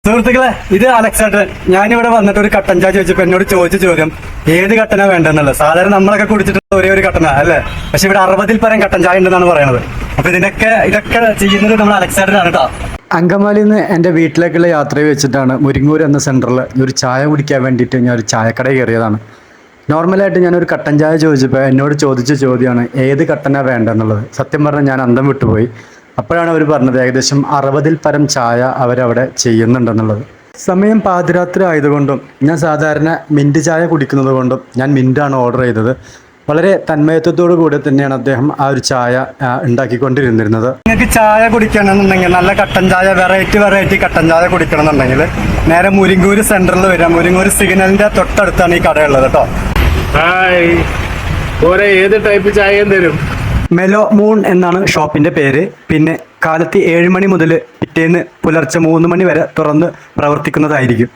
സുഹൃത്തുക്കളെ, ഇത് അലക്സാണ്ടർ. ഞാനിവിടെ വന്നിട്ട് ഒരു കട്ടൻ ചായ ചോദിച്ചപ്പോ എന്നോട് ചോദിച്ച ചോദ്യം ഏത് കട്ടനാ വേണ്ടെന്നുള്ളത്. സാധാരണ നമ്മളൊക്കെ കുടിച്ചിട്ടുള്ള ഒരേ ഒരു കട്ടന അല്ലേ, പക്ഷെ ഇവിടെ 60-ൽ പരം കട്ടൻ ചായ ഉണ്ടെന്നാണ് പറയുന്നത്. അപ്പൊ ഇതൊക്കെ ചെയ്യുന്നത് നമ്മൾ അലക്സാണ്ടറാണ് കേട്ടോ. അങ്കമാലിയിൽ നിന്ന് എൻ്റെ വീട്ടിലേക്കുള്ള യാത്രയിൽ വെച്ചിട്ടാണ് മുരിങ്ങൂർ എന്ന സെൻറ്ററിൽ ഒരു ചായ കുടിക്കാൻ വേണ്ടിയിട്ട് ഞാൻ ഒരു ചായക്കട കയറിയതാണ്. നോർമലായിട്ട് ഞാനൊരു കട്ടൻ ചായ ചോദിച്ചപ്പോൾ എന്നോട് ചോദിച്ച ചോദ്യമാണ് ഏത് കട്ടനാണ് വേണ്ടെന്നുള്ളത്. സത്യം പറഞ്ഞാൽ ഞാൻ അന്തം വിട്ടുപോയി. അപ്പോഴാണ് അവർ പറഞ്ഞത് ഏകദേശം 60-ൽ പരം ചായ അവരവിടെ ചെയ്യുന്നുണ്ടെന്നുള്ളത്. സമയം പാതിരാത്രി ആയതുകൊണ്ടും ഞാൻ സാധാരണ മിൻറ്റ് ചായ കുടിക്കുന്നത് കൊണ്ടും ഞാൻ മിൻറ്റാണ് ഓർഡർ ചെയ്തത്. വളരെ തന്മയത്വത്തോടു കൂടി തന്നെയാണ് അദ്ദേഹം ആ ഒരു ചായ ഉണ്ടാക്കിക്കൊണ്ടിരുന്നിരുന്നത്. നിങ്ങൾക്ക് ചായ കുടിക്കണമെന്നുണ്ടെങ്കിൽ നല്ല കട്ടൻ ചായ, വെറൈറ്റി കട്ടൻ ചായ കുടിക്കണമെന്നുണ്ടെങ്കിൽ നേരെ മുരിങ്ങൂര് സെന്ററിൽ വരാം. മുരിങ്ങൂര് സിഗ്നലിന്റെ തൊട്ടടുത്താണ് ഈ കടയുള്ളത് കേട്ടോ. ഏത് ടൈപ്പ് ചായയും തരും. മെലോ മൂൺ എന്നാണ് ഷോപ്പിന്റെ പേര്. പിന്നെ കാലത്ത് 7 മണി മുതൽ പിറ്റേന്ന് പുലർച്ചെ 3 മണി വരെ തുറന്ന് പ്രവർത്തിക്കുന്നതായിരിക്കും.